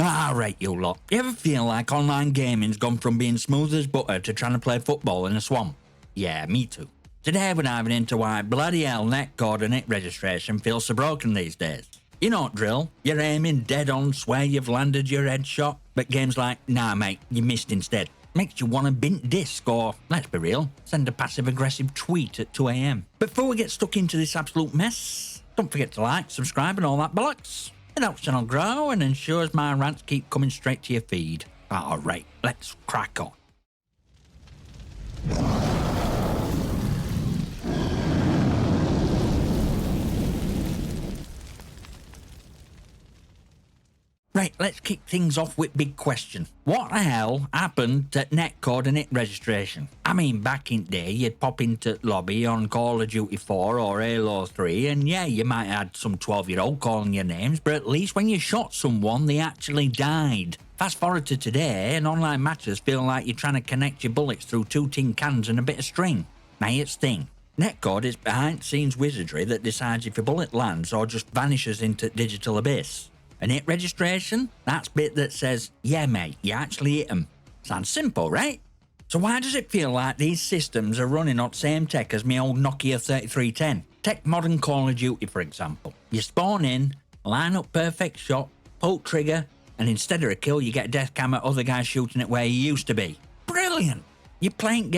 Alright, you lot. You ever feel like online gaming's gone from being smooth as butter to trying to play football in a swamp? Yeah, me too. Today we're diving into why bloody hell Netcode and it registration feels so broken these days. You know what drill? You're aiming dead on, swear you've landed your headshot, but games like, nah mate, you missed instead. Makes you want to bint disc or, let's be real, send a passive-aggressive tweet at 2 AM. Before we get stuck into this absolute mess, don't forget to like, subscribe and all that bollocks. It helps the channel grow and ensures my rants keep coming straight to your feed. Alright, let's crack on. Right, let's kick things off with big question. What the hell happened to Netcode and it registration? I mean, back in the day, you'd pop into lobby on Call of Duty 4 or Halo 3, and yeah, you might have had some 12-year-old calling your names, but at least when you shot someone, they actually died. Fast forward to today, and online matches feel like you're trying to connect your bullets through 2 tin cans and a bit of string. Now here's the thing. Netcode is behind-the-scenes wizardry that decides if your bullet lands or just vanishes into digital abyss. And hit registration? That's bit that says, yeah mate, you actually hit 'em. Sounds simple, right? So why does it feel like these systems are running on the same tech as my old Nokia 3310? Take modern Call of Duty for example. You spawn in, line up perfect shot, pull trigger, and instead of a kill you get a death cam at other guys shooting it where you used to be. Brilliant! You're playing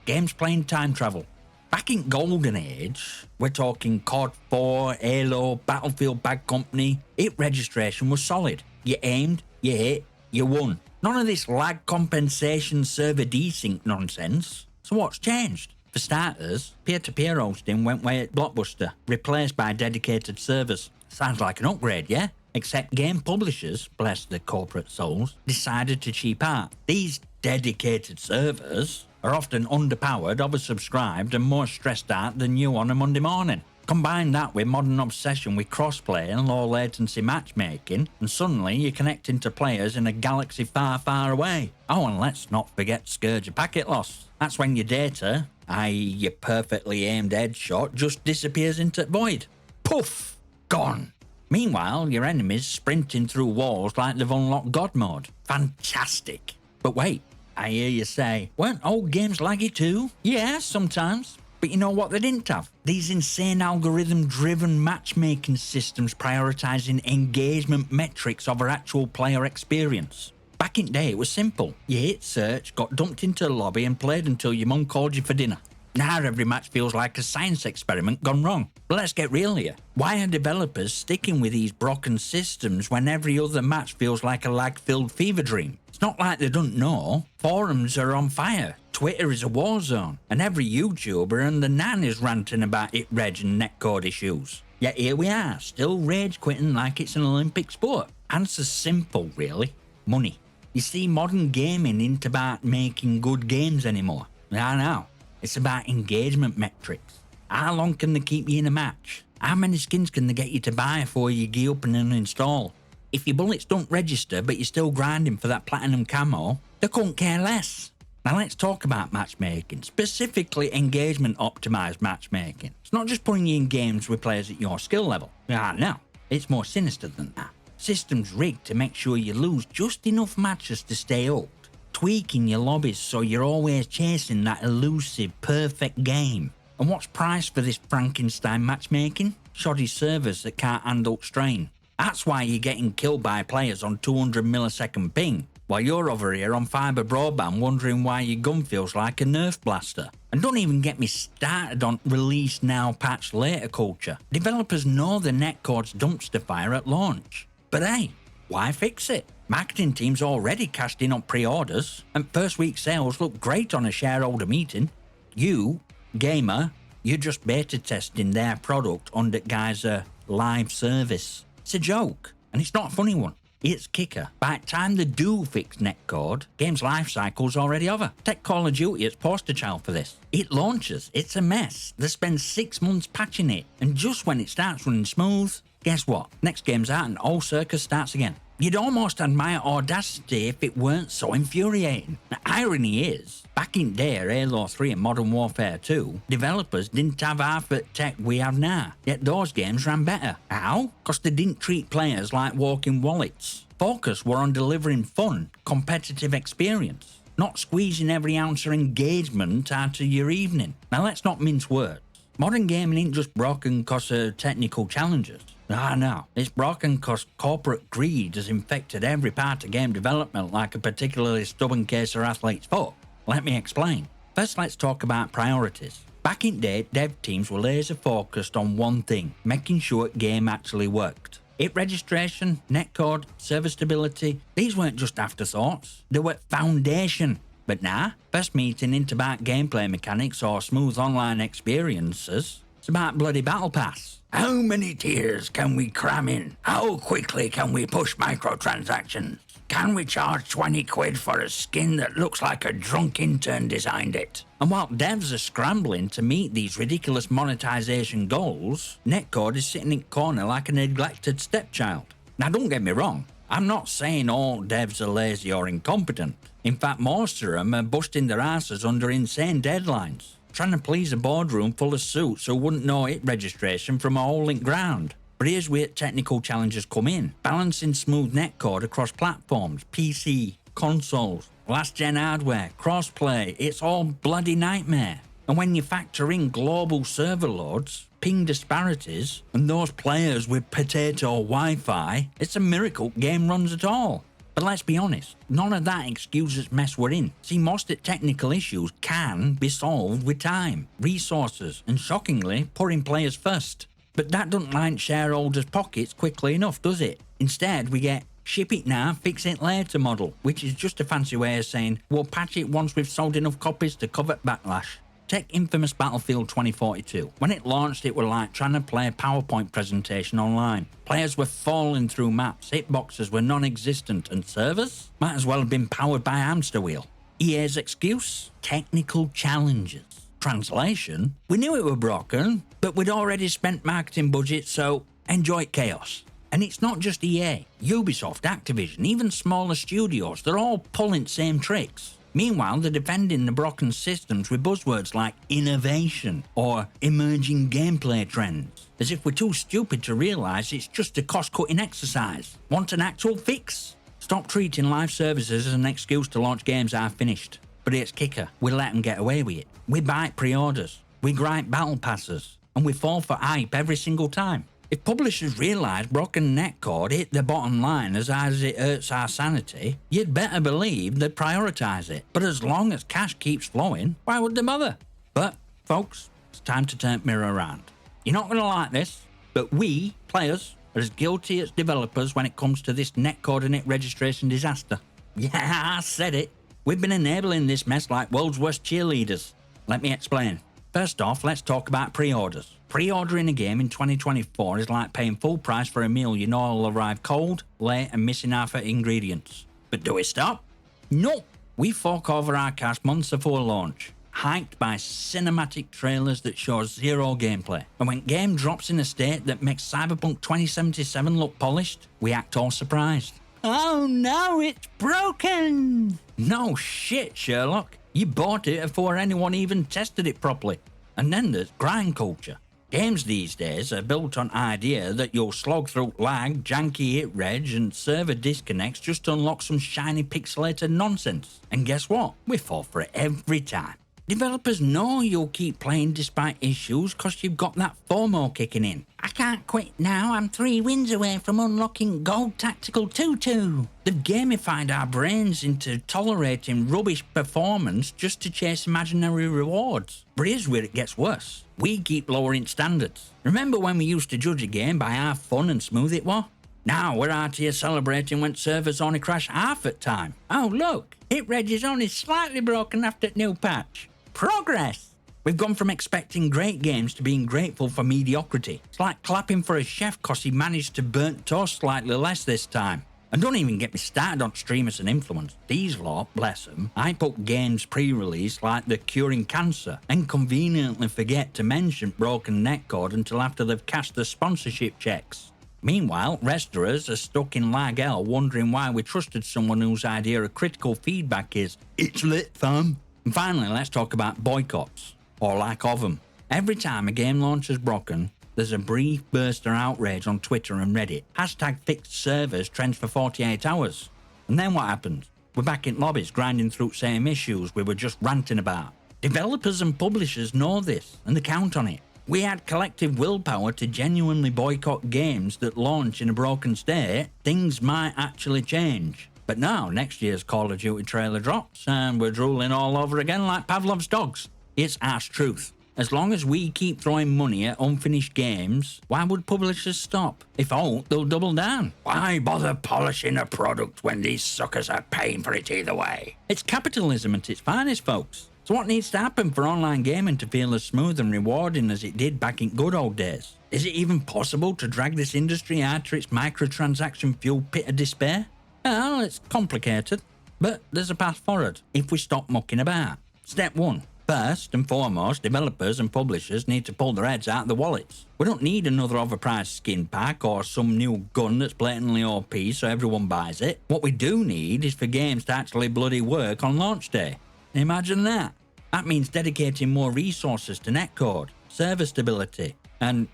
game's playing time travel. Back in Golden Age, we're talking COD 4, Halo, Battlefield Bad Company, it registration was solid. You aimed, you hit, you won. None of this lag compensation server desync nonsense. So what's changed? For starters, peer-to-peer hosting went way at Blockbuster, replaced by dedicated servers. Sounds like an upgrade, yeah? Except game publishers, bless their corporate souls, decided to cheap out. These dedicated servers are often underpowered, oversubscribed, and more stressed out than you on a Monday morning. Combine that with modern obsession with crossplay and low latency matchmaking, and suddenly you're connecting to players in a galaxy far, far away. Oh, and let's not forget scourge of packet loss. That's when your data, i.e. your perfectly aimed headshot, just disappears into the void. Poof! Gone. Meanwhile, your enemies sprinting through walls like they've unlocked God mode. Fantastic. But wait. I hear you say, weren't old games laggy too? Yeah, sometimes. But you know what they didn't have? These insane algorithm-driven matchmaking systems prioritising engagement metrics over actual player experience. Back in the day, it was simple. You hit search, got dumped into the lobby and played until your mum called you for dinner. Now every match feels like a science experiment gone wrong. But let's get real here. Why are developers sticking with these broken systems when every other match feels like a lag-filled fever dream? It's not like they don't know. Forums are on fire. Twitter is a war zone. And every YouTuber and the nan is ranting about it reg and netcode issues. Yet here we are, still rage quitting like it's an Olympic sport. Answer's simple, really. Money. You see, modern gaming ain't about making good games anymore. I know. It's about engagement metrics. How long can they keep you in a match? How many skins can they get you to buy before you gear up and uninstall? If your bullets don't register but you're still grinding for that platinum camo, they couldn't care less. Now let's talk about matchmaking, specifically engagement optimized matchmaking. It's not just putting you in games with players at your skill level. No, it's more sinister than that. Systems rigged to make sure you lose just enough matches to stay up. Tweaking your lobbies so you're always chasing that elusive, perfect game. And what's priced for this Frankenstein matchmaking? Shoddy servers that can't handle strain. That's why you're getting killed by players on 200 millisecond ping, while you're over here on fibre broadband wondering why your gun feels like a Nerf blaster. And don't even get me started on release now, patch later culture. Developers know the netcode's dumpster fire at launch. But hey, why fix it? Marketing teams already cashed in on pre-orders, and first week sales look great on a shareholder meeting. You, gamer, you're just beta testing their product under guise of live service. It's a joke, and it's not a funny one. It's kicker. By the time they do fix netcode, game's life cycle's already over. Take Call of Duty as poster child for this. It launches, it's a mess. They spend 6 months patching it, and just when it starts running smooth, guess what? Next game's out and old circus starts again. You'd almost admire audacity if it weren't so infuriating. The irony is, back in day of Halo 3 and Modern Warfare 2, developers didn't have half the tech we have now, yet those games ran better. How? Because they didn't treat players like walking wallets. Focus were on delivering fun, competitive experience, not squeezing every ounce of engagement out of your evening. Now let's not mince words. Modern gaming ain't just broken because of technical challenges. No, it's broken because corporate greed has infected every part of game development like a particularly stubborn case of athlete's foot. Let me explain. First, let's talk about priorities. Back in day, dev teams were laser focused on one thing, making sure the game actually worked. Hit registration, netcode, server stability, these weren't just afterthoughts, they were foundation. But now, first meeting ain't about gameplay mechanics or smooth online experiences, it's about bloody battle pass. How many tiers can we cram in? How quickly can we push microtransactions? Can we charge 20 quid for a skin that looks like a drunk intern designed it? And while devs are scrambling to meet these ridiculous monetization goals, Netcode is sitting in the corner like a neglected stepchild. Now don't get me wrong, I'm not saying all devs are lazy or incompetent. In fact, most of them are busting their asses under insane deadlines, trying to please a boardroom full of suits who wouldn't know hit registration from a hole in ground. But here's where technical challenges come in. Balancing smooth netcode across platforms, PC, consoles, last-gen hardware, crossplay, it's all bloody nightmare. And when you factor in global server loads, ping disparities, and those players with potato Wi-Fi, it's a miracle game runs at all. But let's be honest, none of that excuses mess we're in. See, most of the technical issues can be solved with time, resources, and shockingly, putting players first. But that doesn't line shareholders' pockets quickly enough, does it? Instead, we get ship it now, fix it later model, which is just a fancy way of saying we'll patch it once we've sold enough copies to cover backlash. Take infamous Battlefield 2042. When it launched, it was like trying to play a PowerPoint presentation online. Players were falling through maps, hitboxes were non-existent, and servers might as well have been powered by a hamster wheel. EA's excuse? Technical challenges. Translation? We knew it were broken, but we'd already spent marketing budget, so enjoy chaos. And it's not just EA. Ubisoft, Activision, even smaller studios, they're all pulling same tricks. Meanwhile, they're defending the broken systems with buzzwords like innovation or emerging gameplay trends, as if we're too stupid to realise it's just a cost-cutting exercise. Want an actual fix? Stop treating live services as an excuse to launch games half finished. But here's kicker, we let them get away with it. We bite pre-orders, we gripe battle passes, and we fall for hype every single time. If publishers realise broken netcode hit the bottom line as hard as it hurts our sanity, you'd better believe they'd prioritise it. But as long as cash keeps flowing, why would they bother? But, folks, it's time to turn the mirror around. You're not going to like this, but we, players, are as guilty as developers when it comes to this netcode and hit registration disaster. Yeah, I said it. We've been enabling this mess like world's worst cheerleaders. Let me explain. First off, let's talk about pre-orders. Pre-ordering a game in 2024 is like paying full price for a meal you know will arrive cold, late, and missing half the ingredients. But do we stop? No. We fork over our cash months before launch, hyped by cinematic trailers that show zero gameplay. And when game drops in a state that makes Cyberpunk 2077 look polished, we act all surprised. Oh no, it's broken! No shit, Sherlock. You bought it before anyone even tested it properly. And then there's grind culture. Games these days are built on idea that you'll slog through lag, janky hit reg, and server disconnects just to unlock some shiny pixelated nonsense. And guess what? We fall for it every time. Developers know you'll keep playing despite issues because you've got that FOMO kicking in. I can't quit now, I'm 3 wins away from unlocking Gold Tactical Tutu. They've gamified our brains into tolerating rubbish performance just to chase imaginary rewards. But here's where it gets worse. We keep lowering standards. Remember when we used to judge a game by how fun and smooth it was? Now we're out here celebrating when servers only crash half at time. Oh look, hit reg is only slightly broken after the new patch. Progress! We've gone from expecting great games to being grateful for mediocrity. It's like clapping for a chef cause he managed to burnt toast slightly less this time. And don't even get me started on streamers and influencers. These lot, bless them, hype up games pre-release like they're curing cancer and conveniently forget to mention broken netcode until after they've cashed the sponsorship checks. Meanwhile, rest of us are stuck in lag hell wondering why we trusted someone whose idea of critical feedback is, "It's lit, fam." And finally, let's talk about boycotts, or lack of them. Every time a game launch is broken, there's a brief burst of outrage on Twitter and Reddit. Hashtag fixed servers trends for 48 hours. And then what happens? We're back in lobbies grinding through same issues we were just ranting about. Developers and publishers know this, and they count on it. We had collective willpower to genuinely boycott games that launch in a broken state, things might actually change. But now, next year's Call of Duty trailer drops, and we're drooling all over again like Pavlov's dogs. It's harsh truth. As long as we keep throwing money at unfinished games, why would publishers stop? If all, they'll double down. Why bother polishing a product when these suckers are paying for it either way? It's capitalism at its finest, folks. So what needs to happen for online gaming to feel as smooth and rewarding as it did back in good old days? Is it even possible to drag this industry out to its microtransaction-fueled pit of despair? Well, it's complicated, but there's a path forward if we stop mucking about. Step 1. First and foremost, developers and publishers need to pull their heads out of the wallets. We don't need another overpriced skin pack or some new gun that's blatantly OP so everyone buys it. What we do need is for games to actually bloody work on launch day. Imagine that. That means dedicating more resources to netcode, server stability, and,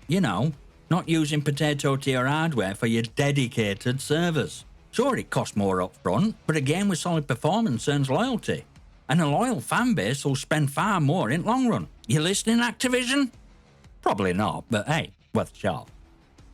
not using potato tier hardware for your dedicated servers. Sure, it costs more upfront, but a game with solid performance earns loyalty. And a loyal fanbase will spend far more in the long run. You listening, Activision? Probably not, but hey, worth a shot.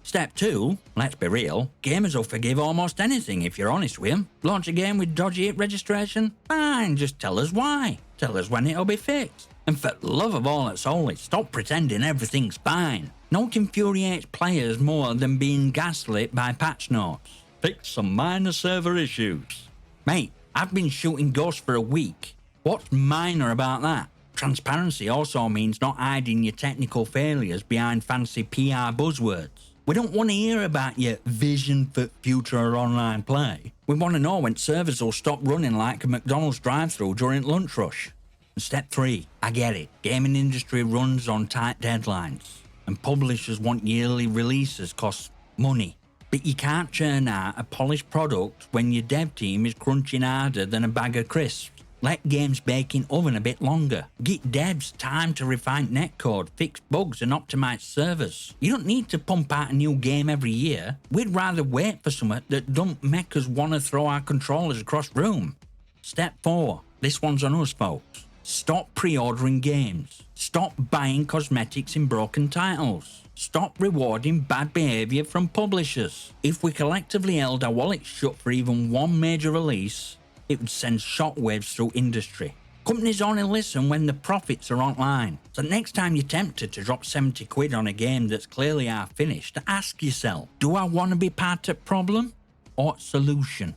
Step 2, let's be real, gamers will forgive almost anything if you're honest with them. Launch a game with dodgy hit registration? Fine, just tell us why. Tell us when it'll be fixed. And for the love of all that's holy, stop pretending everything's fine. No infuriates players more than being gaslit by patch notes. Fix some minor server issues. Mate, I've been shooting Ghost for a week. What's minor about that? Transparency also means not hiding your technical failures behind fancy PR buzzwords. We don't want to hear about your vision for future online play. We want to know when servers will stop running like a McDonald's drive-thru during lunch rush. And step 3, I get it. Gaming industry runs on tight deadlines, and publishers want yearly releases cost money. But you can't churn out a polished product when your dev team is crunching harder than a bag of crisps. Let games bake in oven a bit longer. Get devs time to refine netcode, fix bugs and optimize servers. You don't need to pump out a new game every year. We'd rather wait for something that don't make us want to throw our controllers across the room. Step 4. This one's on us, folks. Stop pre-ordering games. Stop buying cosmetics in broken titles. Stop rewarding bad behaviour from publishers. If we collectively held our wallets shut for even one major release, it would send shockwaves through industry. Companies only listen when the profits are online. So next time you're tempted to drop 70 quid on a game that's clearly half finished, ask yourself, do I want to be part of the problem or solution?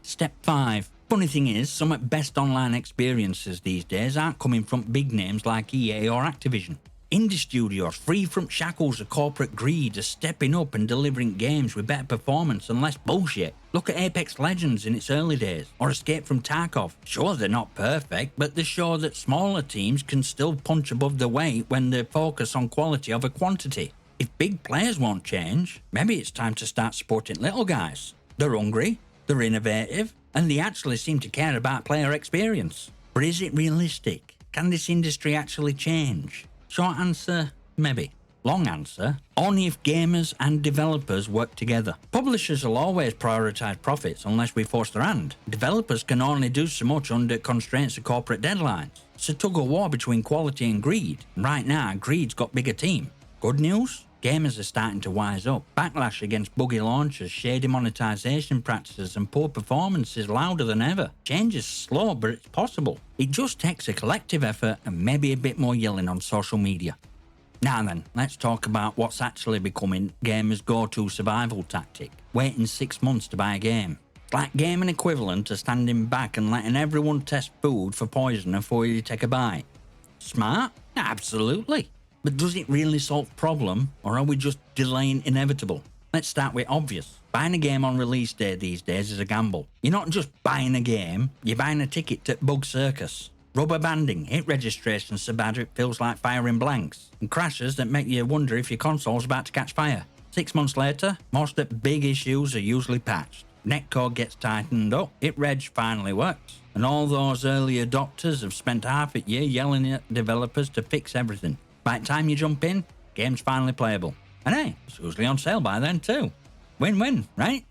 Step 5. Funny thing is, some of the best online experiences these days aren't coming from big names like EA or Activision. Indie studios, free from shackles of corporate greed, are stepping up and delivering games with better performance and less bullshit. Look at Apex Legends in its early days, or Escape from Tarkov. Sure, they're not perfect, but they show that smaller teams can still punch above their weight when they focus on quality over quantity. If big players won't change, maybe it's time to start supporting little guys. They're hungry, they're innovative, and they actually seem to care about player experience. But is it realistic? Can this industry actually change? Short answer, maybe. Long answer, only if gamers and developers work together. Publishers will always prioritise profits unless we force their hand. Developers can only do so much under constraints of corporate deadlines. It's a tug of war between quality and greed. Right now, greed's got bigger team. Good news? Gamers are starting to wise up. Backlash against buggy launches, shady monetization practices and poor performance is louder than ever. Change is slow, but it's possible. It just takes a collective effort and maybe a bit more yelling on social media. Now then, let's talk about what's actually becoming gamers' go-to survival tactic. Waiting 6 months to buy a game. It's like gaming equivalent to standing back and letting everyone test food for poison before you take a bite. Smart? Absolutely. But does it really solve the problem, or are we just delaying inevitable? Let's start with obvious. Buying a game on release day these days is a gamble. You're not just buying a game, you're buying a ticket to Bug Circus. Rubber banding, hit registration so bad it feels like firing blanks, and crashes that make you wonder if your console's about to catch fire. 6 months later, most of the big issues are usually patched. Netcode gets tightened up, it-reg finally works, and all those early adopters have spent half a year yelling at developers to fix everything. By the time you jump in, game's finally playable. And hey, it's usually on sale by then too. Win-win, right?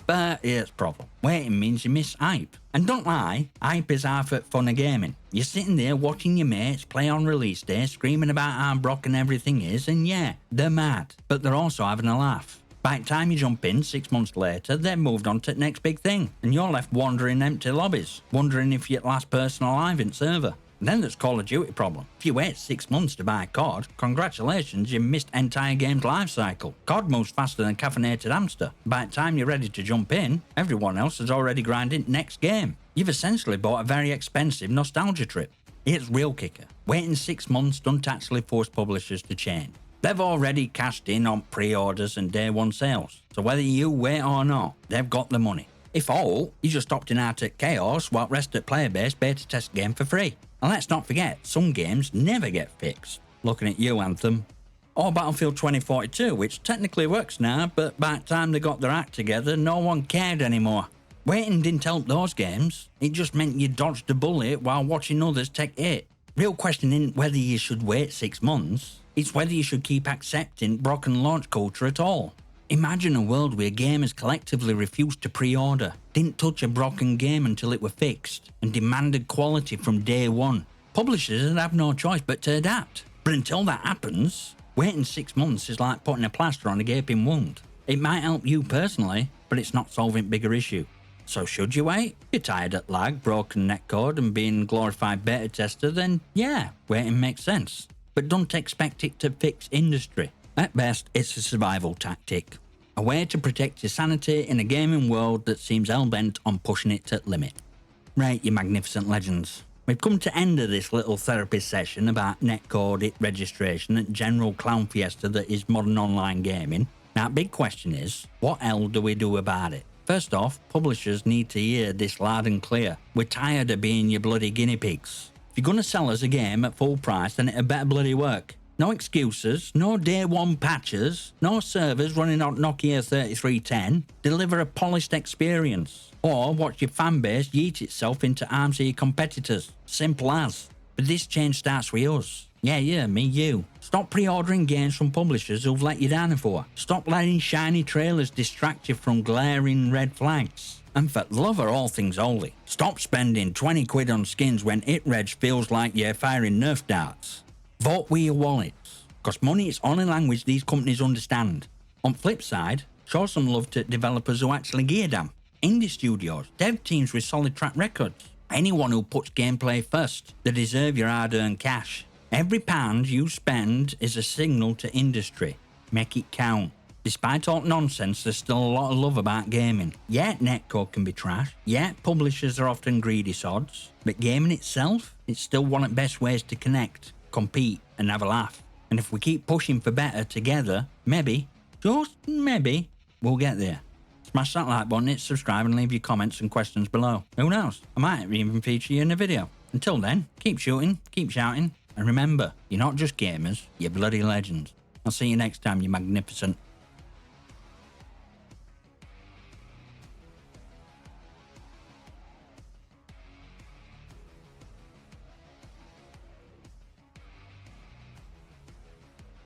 But here's the problem. Waiting means you miss hype. And don't lie, hype is half at fun of gaming. You're sitting there watching your mates play on release day, screaming about how broken everything is, and yeah, they're mad. But they're also having a laugh. By the time you jump in 6 months later, they've moved on to the next big thing, and you're left wandering empty lobbies, wondering if you're the last person alive in server. And then there's Call of Duty problem. If you wait 6 months to buy COD, congratulations, you missed entire game's life cycle. COD moves faster than a caffeinated hamster. By the time you're ready to jump in, everyone else is already grinding next game. You've essentially bought a very expensive nostalgia trip. Here's real kicker. Waiting 6 months don't actually force publishers to change. They've already cashed in on pre-orders and day one sales, so whether you wait or not, they've got the money. If all, you just opting out at Chaos while rest at player base beta test game for free. And let's not forget, some games never get fixed. Looking at you, Anthem. Or Battlefield 2042, which technically works now, but by the time they got their act together, no one cared anymore. Waiting didn't help those games, it just meant you dodged a bullet while watching others take it. Real question isn't whether you should wait 6 months, it's whether you should keep accepting broken launch culture at all. Imagine a world where gamers collectively refused to pre-order, didn't touch a broken game until it were fixed, and demanded quality from day one. Publishers would have no choice but to adapt. But until that happens, waiting 6 months is like putting a plaster on a gaping wound. It might help you personally, but it's not solving bigger issue. So should you wait? You're tired at lag, broken netcode, and being a glorified beta tester, then yeah, waiting makes sense. But don't expect it to fix industry. At best, it's a survival tactic. A way to protect your sanity in a gaming world that seems hell-bent on pushing it to the limit. Right, you magnificent legends. We've come to end of this little therapy session about netcode, it registration, and general clown fiesta that is modern online gaming. Now, big question is, what hell do we do about it? First off, publishers need to hear this loud and clear. We're tired of being your bloody guinea pigs. If you're gonna sell us a game at full price, then it better bloody work. No excuses, no day one patches, no servers running on Nokia 3310. Deliver a polished experience. Or watch your fanbase yeet itself into arms of your competitors. Simple as. But this change starts with us. Yeah, me, you. Stop pre-ordering games from publishers who've let you down before. Stop letting shiny trailers distract you from glaring red flags. And for the love of all things holy, stop spending 20 quid on skins when it-reg feels like you're firing Nerf darts. Vote with your wallets, because money is only language these companies understand. On the flip side, show some love to developers who actually gear down. Indie studios, dev teams with solid track records. Anyone who puts gameplay first, they deserve your hard-earned cash. Every pound you spend is a signal to industry. Make it count. Despite all nonsense, there's still a lot of love about gaming. Yeah, netcode can be trash. Yeah, publishers are often greedy sods. But gaming itself, it's still one of the best ways to connect, compete, and have a laugh. And if we keep pushing for better together, maybe, just maybe, we'll get there. Smash that like button, hit subscribe, and leave your comments and questions below. Who knows? I might even feature you in a video. Until then, keep shooting, keep shouting, and remember, you're not just gamers, you're bloody legends. I'll see you next time, you magnificent